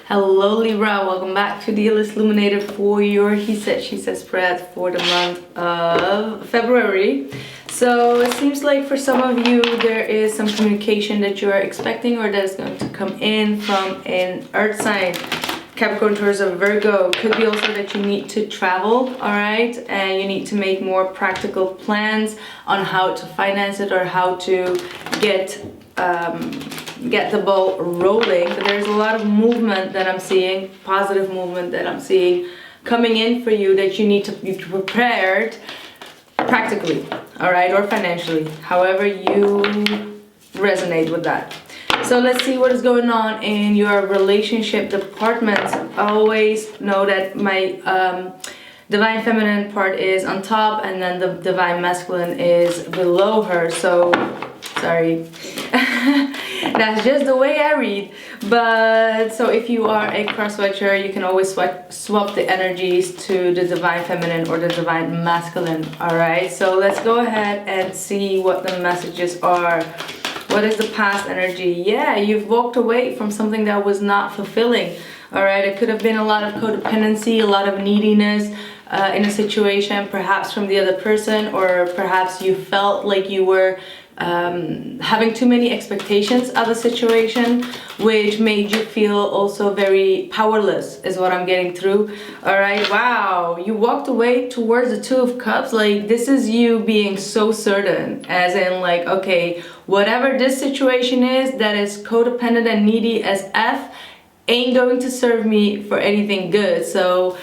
Hello Libra, welcome back to the illuminator for your he said she said spread for the month of February. So it seems like for some of you there is some communication that you are expecting or that is going to come in from an earth sign. Capricorn, Taurus, or Virgo. Could be also that you need to travel, all right, and you need to make more practical plans on how to finance it or how to get the ball rolling. But there's a lot of movement that I'm seeing, positive movement that I'm seeing coming in for you that you need to be prepared practically, all right, or financially, however you resonate with that. So let's see what is going on in your relationship department. Always know that my divine feminine part is on top and then the divine masculine is below her. So sorry, that's just the way I read. But so if you are a cross-watcher, you can always swap the energies to the divine feminine or the divine masculine. All right, so let's go ahead and see what the messages are. What is the past energy? Yeah, you've walked away from something that was not fulfilling. All right, it could have been a lot of codependency, a lot of neediness in a situation, perhaps from the other person, or perhaps you felt like you were having too many expectations of a situation, which made you feel also very powerless, is what I'm getting through. All right, wow, you walked away towards the Two of Cups. Like, this is you being so certain, as in like, okay, whatever this situation is that is codependent and needy as F ain't going to serve me for anything good. So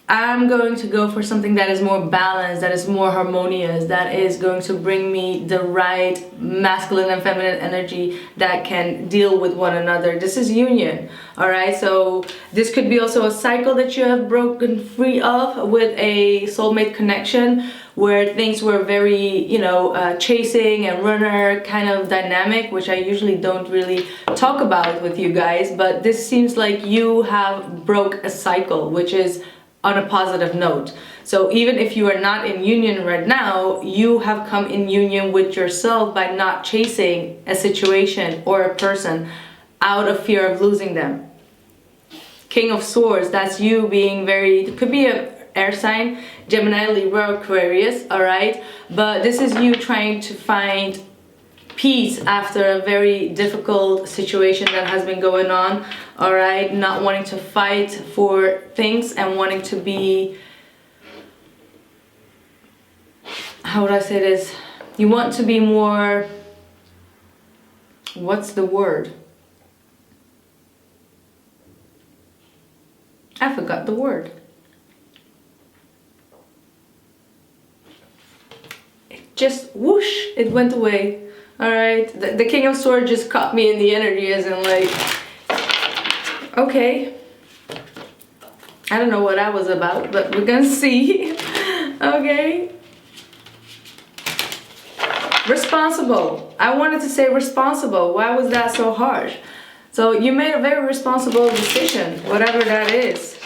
I'm going to go for something that is more balanced, that is more harmonious, that is going to bring me the right masculine and feminine energy that can deal with one another. This is union, all right? So this could be also a cycle that you have broken free of with a soulmate connection where things were very, you know, chasing and runner kind of dynamic, which I usually don't really talk about with you guys. But this seems like you have broke a cycle, which is on a positive note. So even if you are not in union right now, you have come in union with yourself by not chasing a situation or a person out of fear of losing them. King of Swords, that's you being very, it could be a air sign, Gemini, Libra, Aquarius, all right? But this is you trying to find peace after a very difficult situation that has been going on, all right? Not wanting to fight for things and wanting to be, how would I say this? You want to be more, what's the word? I forgot the word. It just whoosh, it went away. All right, the King of Swords just caught me in the energy as in like, okay, I don't know what that was about, but we're gonna see. Okay, responsible. I wanted to say responsible. Why was that so harsh? So you made a very responsible decision, whatever that is,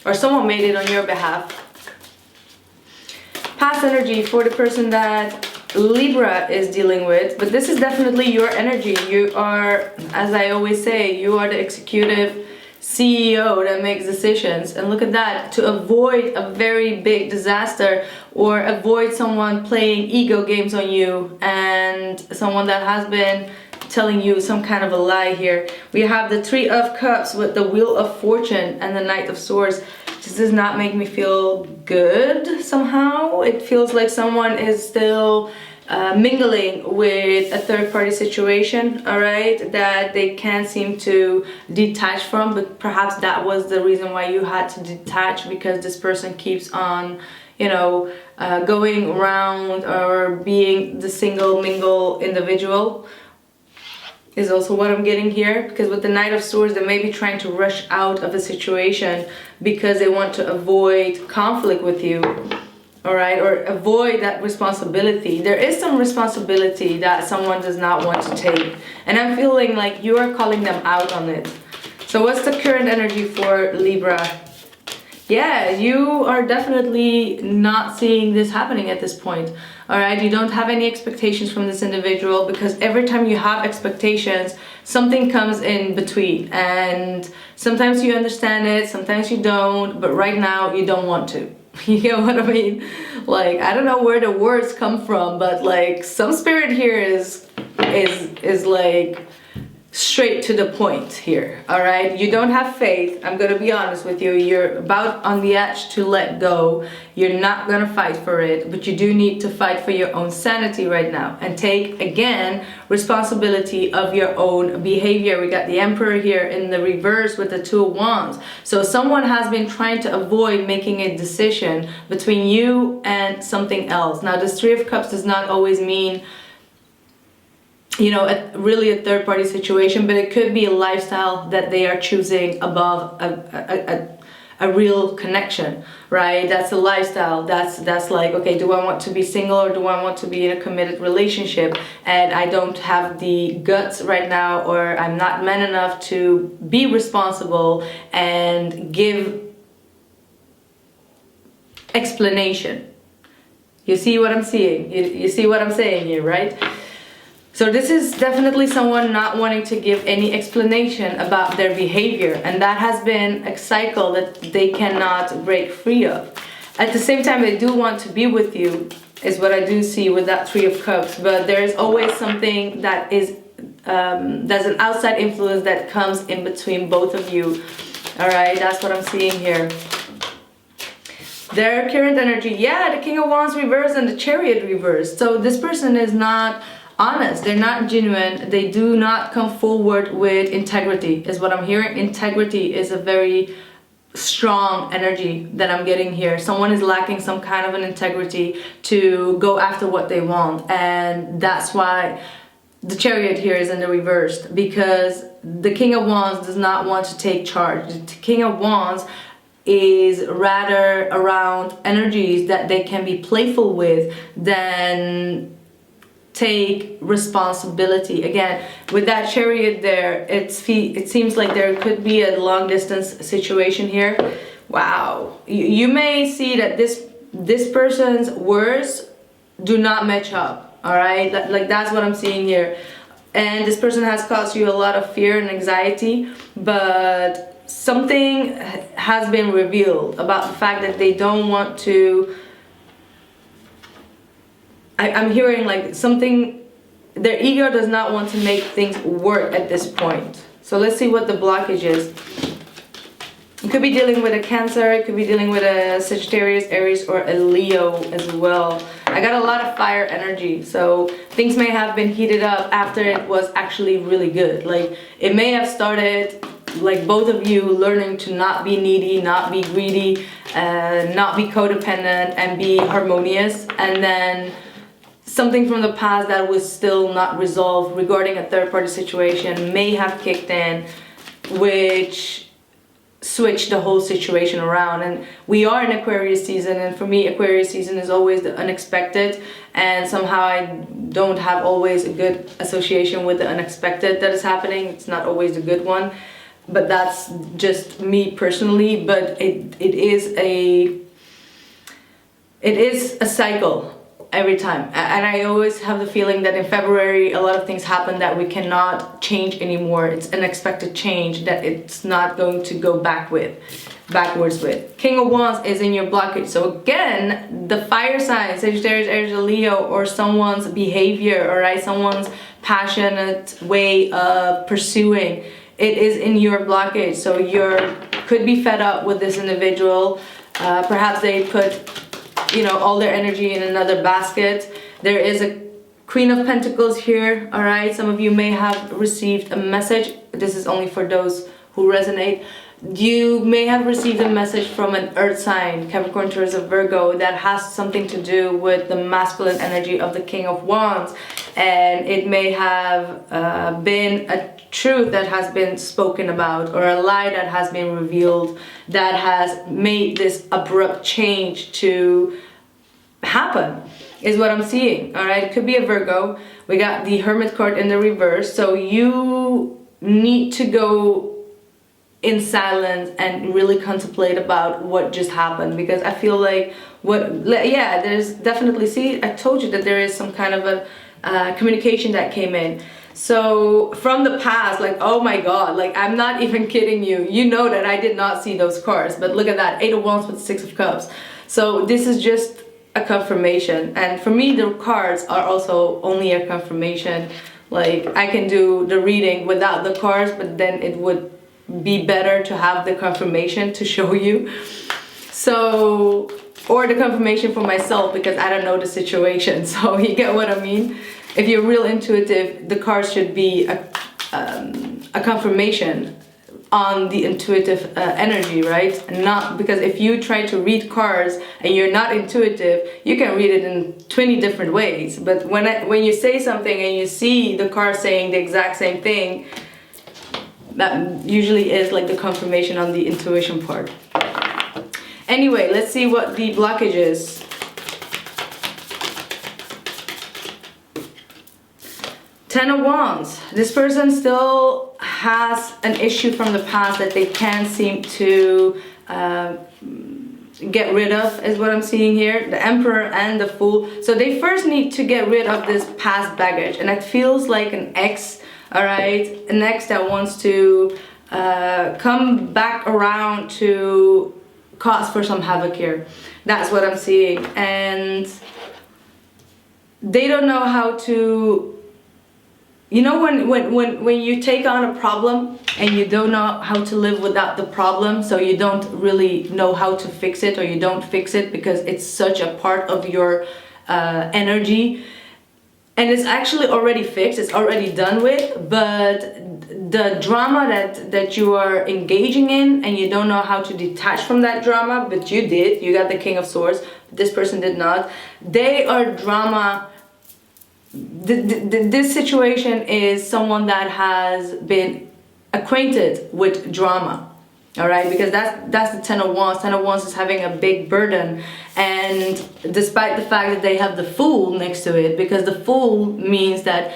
or someone made it on your behalf. Past energy for the person that Libra is dealing with, but this is definitely your energy. You are, as I always say, you are the executive CEO that makes decisions. And look at that, to avoid a very big disaster or avoid someone playing ego games on you and someone that has been telling you some kind of a lie here. We have the Three of Cups with the Wheel of Fortune and the Knight of Swords. This does not make me feel good somehow. It feels like someone is still mingling with a third-party situation, all right, that they can't seem to detach from, but perhaps that was the reason why you had to detach, because this person keeps on, you know, going around or being the single mingle individual. Is also what I'm getting here, because with the Knight of Swords, they may be trying to rush out of a situation because they want to avoid conflict with you, all right, or avoid that responsibility. There is some responsibility that someone does not want to take, and I'm feeling like you are calling them out on it. So what's the current energy for Libra? Yeah, you are definitely not seeing this happening at this point. All right, you don't have any expectations from this individual, because every time you have expectations, something comes in between, and sometimes you understand it, sometimes you don't, but right now you don't want to. You know what I mean? Like, I don't know where the words come from, but like some spirit here is like straight to the point here. All right, you don't have faith. I'm gonna be honest with you. You're about on the edge to let go. You're not gonna fight for it, but you do need to fight for your own sanity right now and take again responsibility of your own behavior. We got the Emperor here in the reverse with the Two of Wands. So someone has been trying to avoid making a decision between you and something else. Now, this Three of Cups does not always mean, you know, really a third-party situation, but it could be a lifestyle that they are choosing above a real connection, right? That's a lifestyle. That's like, okay, do I want to be single or do I want to be in a committed relationship? And I don't have the guts right now, or I'm not man enough to be responsible and give explanation. You see what I'm seeing? You see what I'm saying here, right? So this is definitely someone not wanting to give any explanation about their behavior, and that has been a cycle that they cannot break free of. At the same time, they do want to be with you, is what I do see with that Three of Cups, but there's always something that is, there's an outside influence that comes in between both of you. All right, that's what I'm seeing here. Their current energy, yeah, the King of Wands reversed and the Chariot reversed. So this person is not honest, they're not genuine, they do not come forward with integrity, is what I'm hearing. Integrity is a very strong energy that I'm getting here. Someone is lacking some kind of an integrity to go after what they want, and that's why the Chariot here is in the reversed, because the King of Wands does not want to take charge. The King of Wands is rather around energies that they can be playful with than take responsibility. Again, with that Chariot there, it seems like there could be a long distance situation here. Wow, you may see that this person's words do not match up. All right, like that's what I'm seeing here, and this person has caused you a lot of fear and anxiety, but something has been revealed about the fact that they don't want to. I'm hearing like something, their ego does not want to make things work at this point. So let's see what the blockage is. You could be dealing with a Cancer, it could be dealing with a Sagittarius, Aries, or a Leo as well. I got a lot of fire energy, so things may have been heated up after it was actually really good. Like, it may have started like both of you learning to not be needy, not be greedy, not be codependent, and be harmonious, and then something from the past that was still not resolved regarding a third-party situation may have kicked in, which switched the whole situation around. And we are in Aquarius season, and for me Aquarius season is always the unexpected, and somehow I don't have always a good association with the unexpected that is happening. It's not always a good one, but that's just me personally. But it is a cycle every time, and I always have the feeling that in February a lot of things happen that we cannot change anymore. It's an unexpected change that it's not going to go backwards with. King of Wands is in your blockage. So again, the fire sign, Sagittarius, Aries, Leo, or someone's behavior, all right, someone's passionate way of pursuing, it is in your blockage. So could be fed up with this individual. Perhaps they put, you know, all their energy in another basket. There is a Queen of Pentacles here, all right? Some of you may have received a message. This is only for those who resonate. You may have received a message from an earth sign, Capricorn, Taurus, or Virgo, that has something to do with the masculine energy of the King of Wands. And it may have been a truth that has been spoken about, or a lie that has been revealed, that has made this abrupt change to happen, is what I'm seeing. All right, it could be a Virgo. We got the Hermit card in the reverse, so you need to go in silence and really contemplate about what just happened, because I feel like there's definitely, see, I told you that there is some kind of a communication that came in. So from the past, like, oh my god, like, I'm not even kidding you, you know that I did not see those cards, but look at that, 8 of Wands with 6 of Cups. So this is just a confirmation, and for me the cards are also only a confirmation. Like, I can do the reading without the cards, but then it would be better to have the confirmation to show you. So, or the confirmation for myself, because I don't know the situation. So you get what I mean? If you're real intuitive, the cards should be a confirmation on the intuitive energy, right? And not, because if you try to read cards and you're not intuitive, you can read it in 20 different ways. But when you say something and you see the card saying the exact same thing, that usually is like the confirmation on the intuition part. Anyway, let's see what the blockage is. Ten of Wands. This person still has an issue from the past that they can't seem to get rid of, is what I'm seeing here. The Emperor and the Fool. So they first need to get rid of this past baggage, and it feels like an ex, all right? An ex that wants to come back around to cause for some havoc here. That's what I'm seeing. And they don't know how to, you know, when you take on a problem and you don't know how to live without the problem, so you don't really know how to fix it, or you don't fix it because it's such a part of your energy, and it's actually already fixed, it's already done with, but the drama that you are engaging in, and you don't know how to detach from that drama, but you did, you got the King of Swords, this person did not. They are drama. This situation is someone that has been acquainted with drama, all right? Because that's the Ten of Wands. Ten of Wands is having a big burden, and despite the fact that they have the Fool next to it, because the Fool means that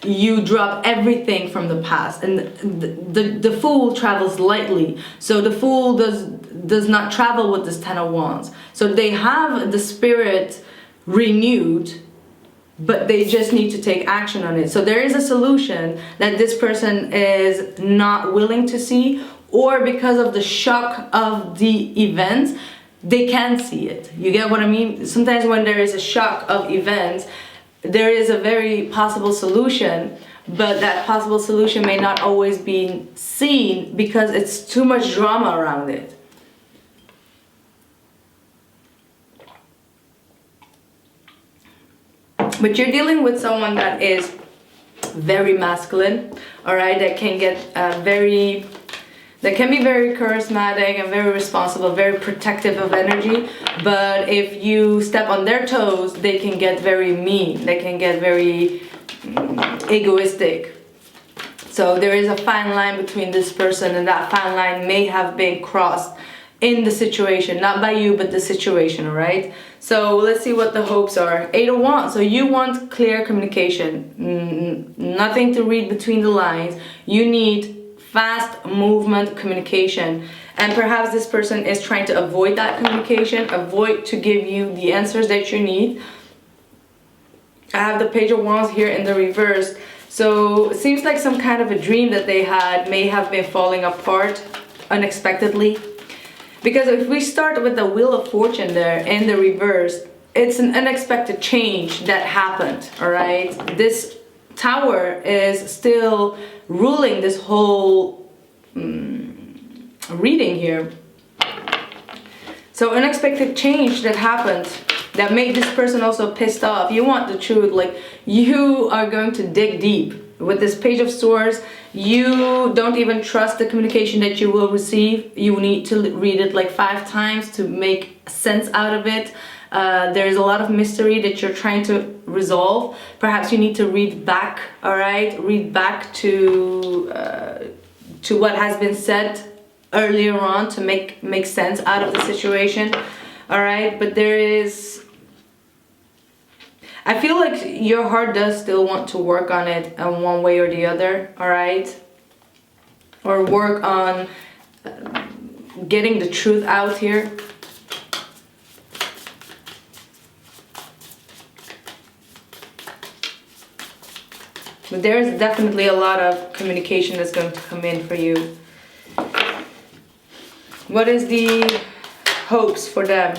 you drop everything from the past, and the Fool travels lightly. So the Fool does not travel with this Ten of Wands. So they have the spirit renewed, but they just need to take action on it. So there is a solution that this person is not willing to see, or because of the shock of the events, they can't see it. You get what I mean? Sometimes when there is a shock of events, there is a very possible solution, but that possible solution may not always be seen because it's too much drama around it. But you're dealing with someone that is very masculine, all right? That can get that can be very charismatic and very responsible, very protective of energy. But if you step on their toes, they can get very mean. They can get very egoistic. So there is a fine line between this person, and that fine line may have been crossed in the situation, not by you, but the situation, all right? So let's see what the hopes are. 8 of Wands. So you want clear communication, nothing to read between the lines. You need fast movement communication, and perhaps this person is trying to avoid that communication, avoid to give you the answers that you need. I have the Page of Wands here in the reverse. So it seems like some kind of a dream that they had may have been falling apart unexpectedly. Because if we start with the Wheel of Fortune there in the reverse, it's an unexpected change that happened, all right? This Tower is still ruling this whole reading here. So unexpected change that happened that made this person also pissed off. You want the truth, like you are going to dig deep. With this Page of Swords, you don't even trust the communication that you will receive. You need to read it like 5 times to make sense out of it. There's a lot of mystery that you're trying to resolve. Perhaps you need to read back, all right? Read back to what has been said earlier on to make sense out of the situation, all right? But there is, I feel like your heart does still want to work on it in one way or the other, all right? Or work on getting the truth out here. But there's definitely a lot of communication that's going to come in for you. What is the hopes for them?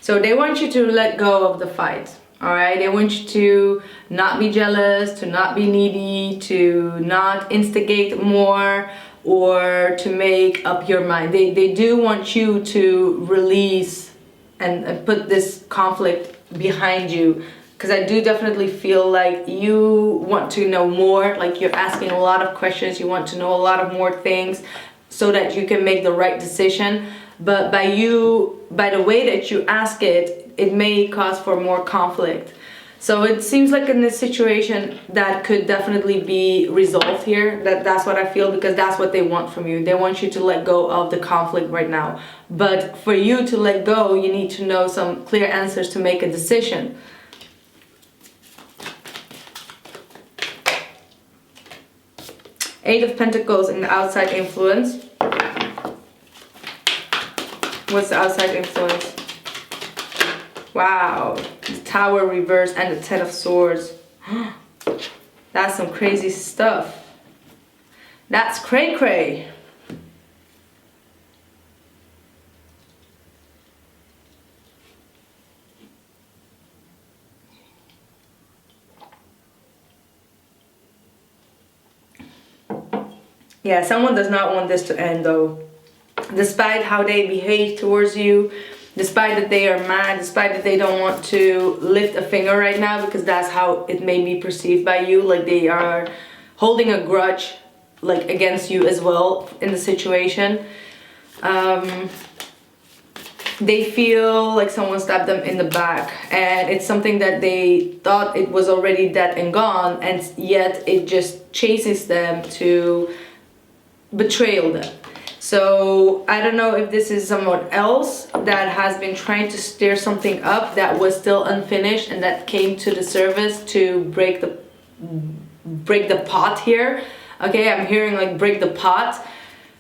So they want you to let go of the fight. Alright, they want you to not be jealous, to not be needy, to not instigate more, or to make up your mind. They do want you to release and put this conflict behind you. Because I do definitely feel like you want to know more, like you're asking a lot of questions, you want to know a lot of more things so that you can make the right decision. But by the way that you ask it, it may cause for more conflict. So it seems like in this situation that could definitely be resolved here. That's what I feel, because that's what they want from you. They want you to let go of the conflict right now. But for you to let go, you need to know some clear answers to make a decision. Eight of Pentacles in the outside influence. What's the outside influence? Wow. The Tower reverse and the Ten of Swords. That's some crazy stuff. That's cray cray. Yeah, someone does not want this to end though. Despite how they behave towards you, despite that they are mad, despite that they don't want to lift a finger right now, because that's how it may be perceived by you, like they are holding a grudge like against you as well in the situation. They feel like someone stabbed them in the back, and it's something that they thought it was already dead and gone, and yet it just chases them to betrayal them. So I don't know if this is someone else that has been trying to stir something up that was still unfinished and that came to the surface to break the pot here. Okay, I'm hearing like break the pot,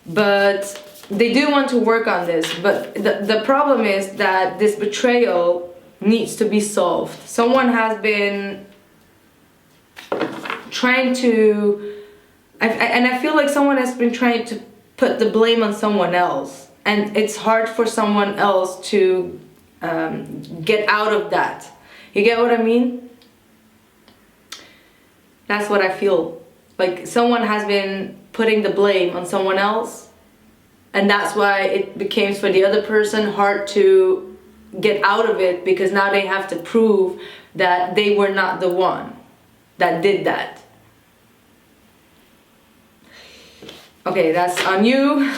but they do want to work on this. But the problem is that this betrayal needs to be solved. Someone has been trying to, and I feel like someone has been trying to put the blame on someone else, and it's hard for someone else to get out of that. You get what I mean? That's what I feel. Like someone has been putting the blame on someone else, and that's why it became for the other person hard to get out of it, because now they have to prove that they were not the one that did that. Okay, that's on you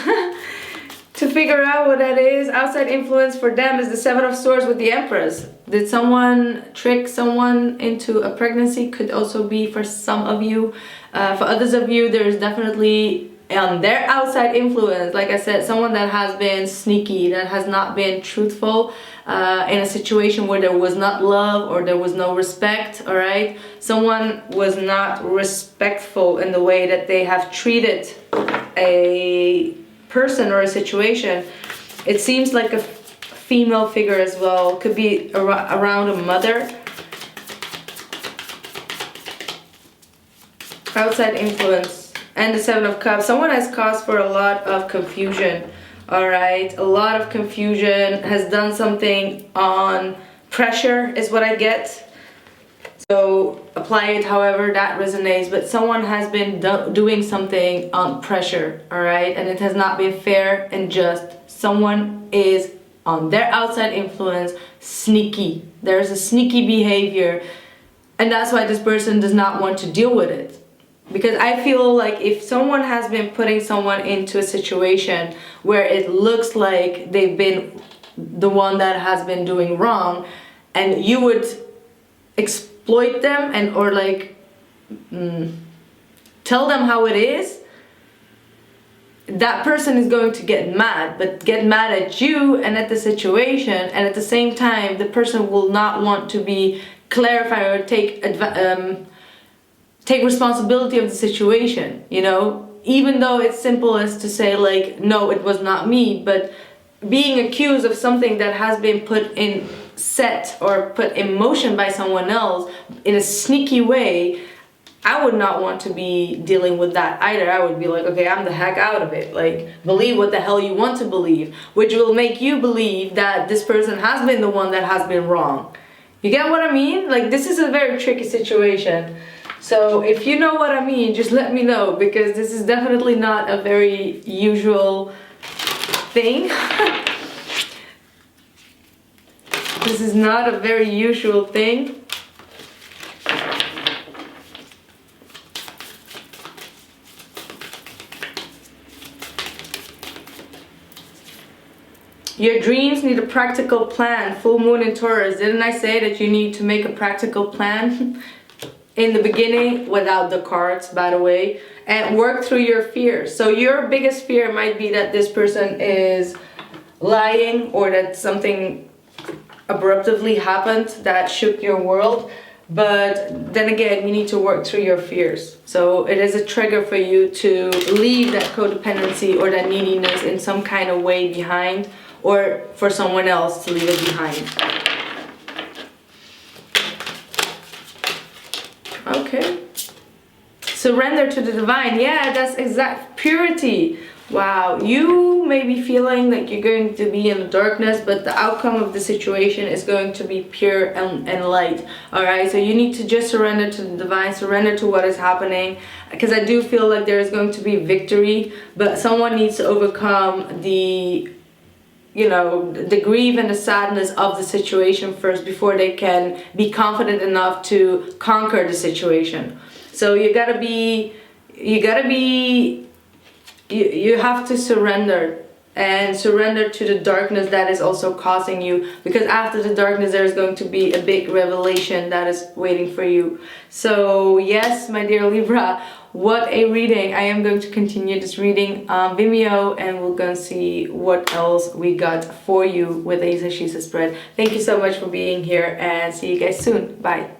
to figure out what that is. Outside influence for them is the Seven of Swords with the Empress. Did someone trick someone into a pregnancy? Could also be for some of you. For others of you, there's definitely on their outside influence, like I said, someone that has been sneaky, that has not been truthful in a situation where there was not love or there was no respect, all right? Someone was not respectful in the way that they have treated a person or a situation. It seems like a female figure as well. Could be around a mother. Outside influence and the Seven of Cups. Someone has caused for a lot of confusion. All right, a lot of confusion, has done something on pressure is what I get. So apply it however that resonates, but someone has been doing something on pressure, all right? And it has not been fair and just. Someone is on their outside influence, sneaky. There's a sneaky behavior, and that's why this person does not want to deal with it. Because I feel like if someone has been putting someone into a situation where it looks like they've been the one that has been doing wrong, and you would exploit them and or like tell them how it is, that person is going to get mad, but get mad at you and at the situation, and at the same time the person will not want to be clarified or take responsibility of the situation, you know? even though it's simple as to say like, no, it was not me, but being accused of something that has been put in set or put in motion by someone else in a sneaky way, I would not want to be dealing with that either. I would be like, okay, I'm the heck out of it. Like, believe what the hell you want to believe, which will make you believe that this person has been the one that has been wrong. You get what I mean? Like, this is a very tricky situation. So if you know what I mean, just let me know, because this is definitely not a very usual thing. This is not a very usual thing. Your dreams need a practical plan. Full moon in Taurus. Didn't I say that you need to make a practical plan in the beginning, without the cards, by the way, and work through your fears? So your biggest fear might be that this person is lying, or that something abruptly happened that shook your world. But then again, you need to work through your fears. So it is a trigger for you to leave that codependency or that neediness in some kind of way behind, or for someone else to leave it behind. Okay. Surrender to the divine. Yeah, that's exact purity. Wow, you may be feeling like you're going to be in the darkness, but the outcome of the situation is going to be pure and light. All right, so you need to just surrender to the divine, surrender to what is happening, because I do feel like there is going to be victory, but someone needs to overcome the, you know, the grief and the sadness of the situation first before they can be confident enough to conquer the situation. So you have to surrender, and surrender to the darkness that is also causing you, because after the darkness there is going to be a big revelation that is waiting for you. So yes, my dear Libra, what a reading. I am going to continue this reading on Vimeo, and we're going to see what else we got for you with a She Says spread. Thank you so much for being here, and see you guys soon. Bye.